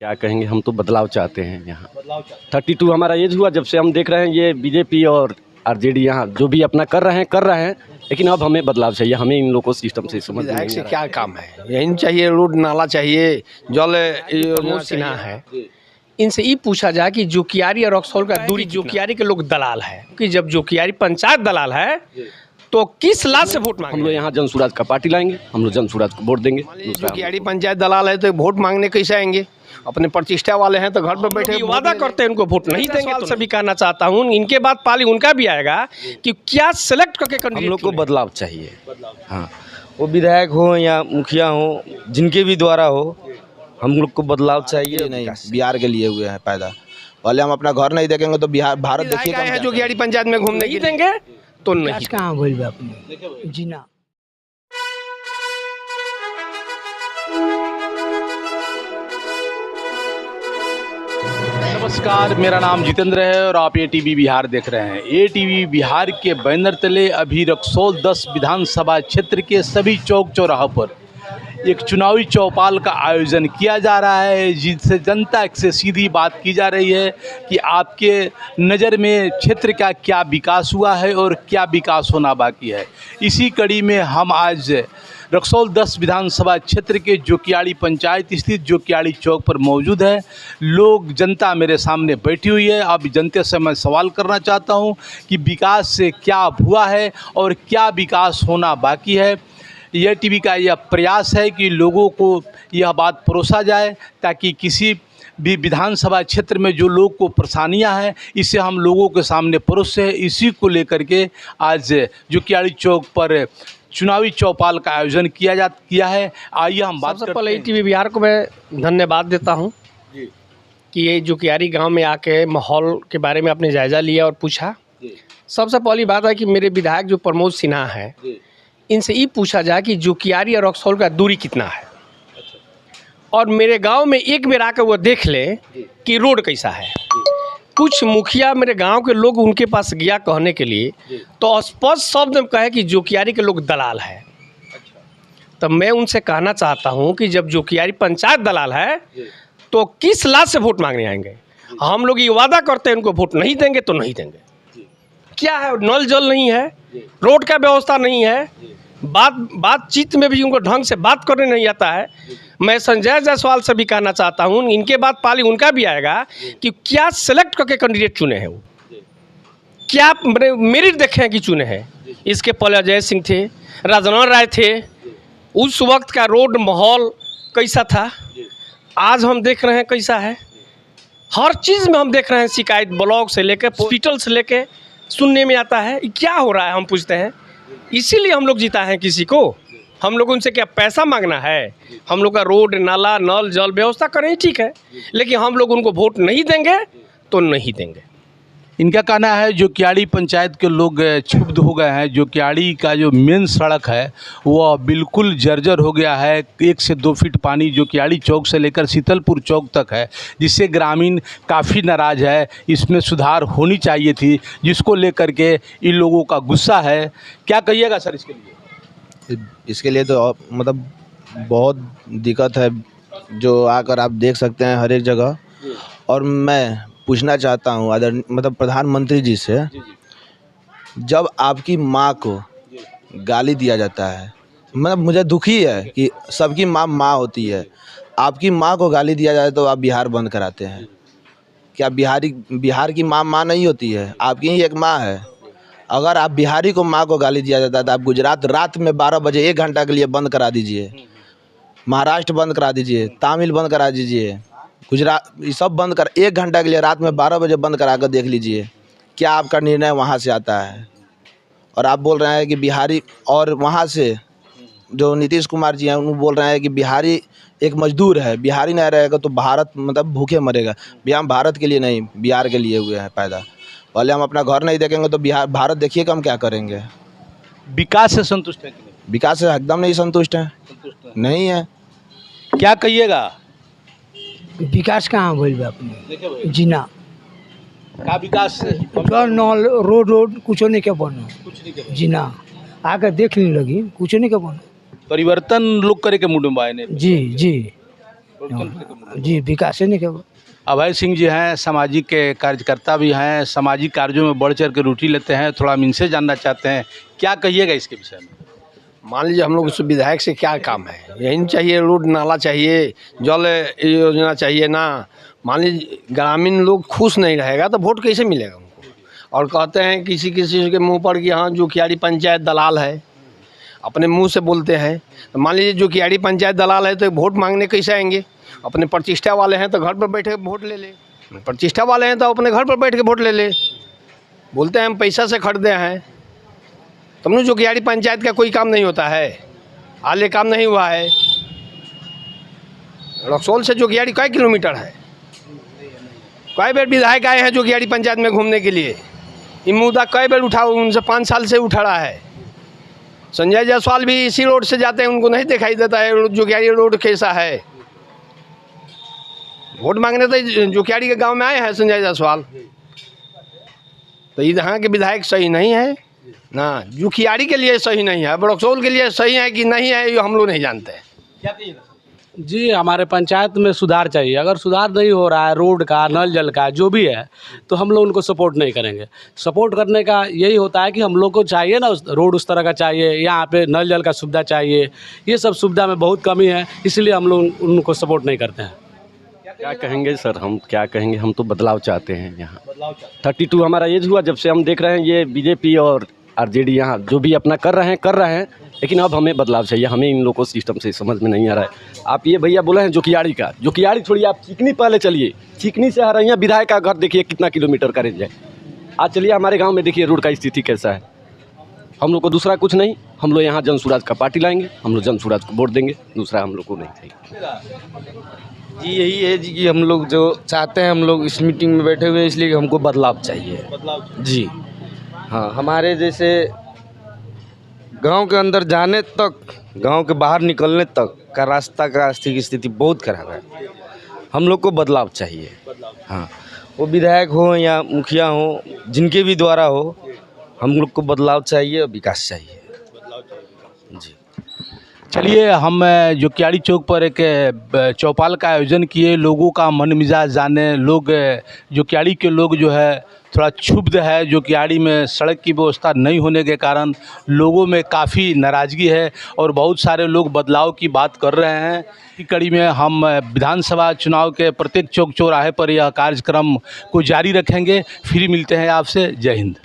क्या कहेंगे, हम तो बदलाव चाहते हैं यहाँ। 32 हमारा एज हुआ जब से हम देख रहे हैं ये बीजेपी और आरजेडी यहाँ जो भी अपना कर रहे हैं, लेकिन अब हमें बदलाव चाहिए। हमें इन लोगों को सिस्टम से समझ विधायक से नहीं आ क्या काम है? यही चाहिए, रोड नाला चाहिए, जल योजना सिन्हा चाहिए। है। इनसे ये पूछा जाए कि जोकियारी और रक्सौल का दूरी, जोकियारी के लोग दलाल है कि जब जोकियारी पंचायत दलाल है तो किस लाभ से वोट हम लोग मांगे? यहाँ जन सुराज का पार्टी लाएंगे, हम लोग जन सुराज को वोट देंगे। दूसरा जोकियारी पंचायत दलाल है तो वोट मांगने कैसे आएंगे? अपने प्रतिष्ठा वाले हैं तो घर पर बैठे ये वादा करते हैं उनको वोट नहीं देंगे। सवाल से भी कहना चाहता हूँ, इनके बाद पाली उनका भी आएगा कि क्या सिलेक्ट करके हम कैंडिडेट लोग को चुने? बदलाव चाहिए। हाँ, वो विधायक हो या मुखिया हो, जिनके भी द्वारा हो, हम लोग को बदलाव चाहिए। नहीं, बिहार के लिए हुए हैं पैदा। पहले हम अपना घर नहीं देखेंगे तो बिहार भारत देखिए विधायक आए हैं जोकियारी पंचायत में घूमने नहीं के लिए। देंगे तो नहीं। कहाँ बोल बा अपने जी ना। नमस्कार, मेरा नाम जितेंद्र है और आप एटीवी बिहार देख रहे हैं। एटीवी बिहार के बैनर तले अभी रक्सौल 10 विधानसभा क्षेत्र के सभी चौक चौराहों पर एक चुनावी चौपाल का आयोजन किया जा रहा है, जिससे जनता से सीधी बात की जा रही है कि आपके नज़र में क्षेत्र का क्या विकास हुआ है और क्या विकास होना बाकी है। इसी कड़ी में हम आज रक्सौल 10 विधानसभा क्षेत्र के जोकियाड़ी पंचायत स्थित जोकियाड़ी चौक पर मौजूद है। लोग, जनता मेरे सामने बैठी हुई है। अब जनता से मैं सवाल करना चाहता हूं कि विकास से क्या हुआ है और क्या विकास होना बाकी है। यह टीवी का यह प्रयास है कि लोगों को यह बात परोसा जाए ताकि किसी भी विधानसभा क्षेत्र में जो लोग को परेशानियां हैं, इसे हम लोगों के सामने परोसे। इसी को लेकर के आज जोकियाड़ी चौक पर चुनावी चौपाल का आयोजन किया है। आइए हम बात सबसे करते पहले हैं। एटीवी बिहार को मैं धन्यवाद देता हूं कि ये जोकियारी गांव में आके माहौल के बारे में आपने जायज़ा लिया और पूछा। सबसे पहली बात है कि मेरे विधायक जो प्रमोद सिन्हा है, इनसे ये पूछा जाए कि जोकियारी और रक्सौल का दूरी कितना है, और मेरे गांव में एक बार आकर वो देख ले कि रोड कैसा है। कुछ मुखिया मेरे गांव के लोग उनके पास गया कहने के लिए, तो स्पष्ट शब्द में कहे कि जोकियारी के लोग दलाल है। तब मैं उनसे कहना चाहता हूं कि जब जोकियारी पंचायत दलाल है तो किस लाभ से वोट मांगने आएंगे? हम लोग ये वादा करते हैं उनको वोट नहीं देंगे तो नहीं देंगे। क्या है? नल जल नहीं है, रोड का व्यवस्था नहीं है, बातचीत में भी उनको ढंग से बात करने नहीं आता है। मैं संजय जायसवाल से भी कहना चाहता हूँ, इनके बाद पाली उनका भी आएगा कि क्या सिलेक्ट करके कैंडिडेट चुने हैं, वो क्या मेरिट देखे हैं कि चुने हैं। इसके पहले अजय सिंह थे, राजनारायण राय थे। उस वक्त का रोड माहौल कैसा था, आज हम देख रहे हैं कैसा है। हर चीज़ में हम देख रहे हैं शिकायत, ब्लॉक से लेकर हॉस्पिटल से लेकर सुनने में आता है। क्या हो रहा है हम पूछते हैं। इसीलिए हम लोग जीता है किसी को। हम लोग उनसे क्या पैसा मांगना है? हम लोग का रोड, नाला, नल, जल व्यवस्था करें, ठीक है, लेकिन हम लोग उनको वोट नहीं देंगे तो नहीं देंगे। इनका कहना है जोकियाड़ी पंचायत के लोग क्षुब्ध हो गए हैं। जोकियाड़ी का जो मेन सड़क है वह बिल्कुल जर्जर हो गया है। 1 से 2 फीट पानी जोकियाड़ी चौक से लेकर शीतलपुर चौक तक है, जिससे ग्रामीण काफ़ी नाराज़ है। इसमें सुधार होनी चाहिए थी, जिसको लेकर के इन लोगों का गुस्सा है। क्या कहिएगा सर इसके लिए? इसके लिए तो मतलब बहुत दिक्कत है, जो आकर आप देख सकते हैं हर एक जगह। और मैं पूछना चाहता हूँ मतलब प्रधानमंत्री जी से, जब आपकी माँ को गाली दिया जाता है, मतलब मुझे दुखी है कि सबकी माँ होती है, आपकी माँ को गाली दिया जाए तो आप बिहार बंद कराते हैं। क्या बिहार की माँ नहीं होती है? आपकी ही एक माँ है। अगर आप बिहारी को माँ को गाली दिया जाता है तो आप गुजरात रात में 12 बजे 1 घंटा के लिए बंद करा दीजिए, महाराष्ट्र बंद करा दीजिए, तमिल बंद करा दीजिए, गुजरात, ये सब बंद कर 1 घंटा के लिए रात में 12 बजे बंद करा कर देख लीजिए क्या आपका निर्णय वहाँ से आता है। और आप बोल रहे हैं कि बिहारी, और वहाँ से जो नीतीश कुमार जी हैं उन्होंने बोल रहे हैं कि बिहारी एक मजदूर है, बिहारी नहीं रहेगा तो भारत मतलब भूखे मरेगा। हम भारत के लिए नहीं, बिहार के लिए हुए हैं पैदा। पहले हम अपना घर नहीं देखेंगे तो भारत देखिएगा हम क्या करेंगे। विकास से संतुष्ट है कि नहीं? विकास से एकदम नहीं संतुष्ट है, नहीं है। क्या कहिएगा? विकास कहाँ बोल बा अपने जी ना। का विकास नल, रोड कुछ नहीं के बनो जी ना। आकर देख लेने लगी, कुछ नहीं के बनो। परिवर्तन लोग करे के मूड में आए ने। जी जी जी विकास ही नहीं क्या। अभय सिंह जी हैं, सामाजिक के कार्यकर्ता भी हैं, सामाजिक कार्यों में बढ़ चढ़ के रुचि लेते हैं। थोड़ा हम इनसे जानना चाहते हैं, क्या कहिएगा इसके विषय में? मान लीजिए हम लोग इस विधायक से क्या काम है, यही चाहिए, रोड नाला चाहिए, जल योजना चाहिए ना। मान लीजिए ग्रामीण लोग खुश नहीं रहेगा तो वोट कैसे मिलेगा उनको। और कहते हैं किसी किसी के मुंह पर कि हाँ जोकियाड़ी पंचायत दलाल है, अपने मुंह से बोलते हैं। तो मान लीजिए जोकियाड़ी पंचायत दलाल है तो वोट मांगने कैसे आएंगे। अपने प्रतिष्ठा वाले हैं तो घर पर बैठे वोट ले ले, प्रतिष्ठा वाले हैं तो अपने घर पर बैठ के वोट ले ले। बोलते हैं हम पैसा से खरीदे हैं। तुमने जोकियाड़ी पंचायत का कोई काम नहीं होता है, हाल काम नहीं हुआ है। रक्सौल से जोकियाड़ी कई किलोमीटर है। कई बार विधायक आए हैं जोकियाड़ी पंचायत में घूमने के लिए, ये मुद्दा कई बार उठा, उनसे 5 साल से उठा रहा है। संजय जायसवाल भी इसी रोड से जाते हैं, उनको नहीं दिखाई देता है जोकियाड़ी रोड कैसा है। वोट मांगने तो जोकियाड़ी के गांव में आए हैं संजय जायसवाल, तो यहाँ के विधायक सही नहीं है ना। जोकियाड़ी के लिए सही नहीं है, रक्सौल के लिए सही है कि नहीं है ये हम लोग नहीं जानते हैं। क्या कहिएगा? जी हमारे पंचायत में सुधार चाहिए। अगर सुधार नहीं हो रहा है रोड का, नल जल का, जो भी है, तो हम लोग उनको सपोर्ट नहीं करेंगे। सपोर्ट करने का यही होता है कि हम लोग को चाहिए ना, रोड उस तरह का चाहिए, यहाँ पे नल जल का सुविधा चाहिए। ये सब सुविधा में बहुत कमी है, इसलिए हम लोग उनको सपोर्ट नहीं करते हैं। क्या कहेंगे सर, हम क्या कहेंगे, हम तो बदलाव चाहते हैं यहाँ। 32 हमारा एज हुआ जब से हम देख रहे हैं ये बीजेपी और आरजेडी यहाँ जो भी अपना कर रहे हैं, लेकिन अब हमें बदलाव चाहिए। हमें इन लोगों को सिस्टम से समझ में नहीं आ रहा है। आप ये भैया बोले हैं जोकियाड़ी का, जोकियाड़ी छोड़िए, आप चिकनी पहले चलिए। चिकनी से हरैया विधायक का घर देखिए कितना किलोमीटर का रेंज है। आज चलिए हमारे गाँव में देखिए रोड का स्थिति कैसा है। हम लोग को दूसरा कुछ नहीं, हम लोग यहाँ जन सुराज का पार्टी लाएंगे, हम लोग जन सुराज को वोट देंगे, दूसरा हम लोग को नहीं चाहिए। जी यही है जी कि हम लोग जो चाहते हैं, हम लोग इस मीटिंग में बैठे हुए हैं इसलिए हमको बदलाव चाहिए। जी हाँ, हमारे जैसे गांव के अंदर जाने तक, गांव के बाहर निकलने तक का रास्ता का आर्थिक स्थिति बहुत खराब है। हम लोग को बदलाव चाहिए। हाँ, वो विधायक हो या मुखिया हो, जिनके भी द्वारा हो, हम लोग को बदलाव चाहिए, विकास चाहिए। जी चलिए, हम जोकियाड़ी चौक पर एक चौपाल का आयोजन किए, लोगों का मन मिजाज जाने। लोग जोकियाड़ी के लोग जो है थोड़ा क्षुब्ध है। जोकियाड़ी में सड़क की व्यवस्था नहीं होने के कारण लोगों में काफ़ी नाराज़गी है और बहुत सारे लोग बदलाव की बात कर रहे हैं। इसी कड़ी में हम विधानसभा चुनाव के प्रत्येक चौक चौराहे पर यह कार्यक्रम को जारी रखेंगे। फिर मिलते हैं आपसे। जय हिंद।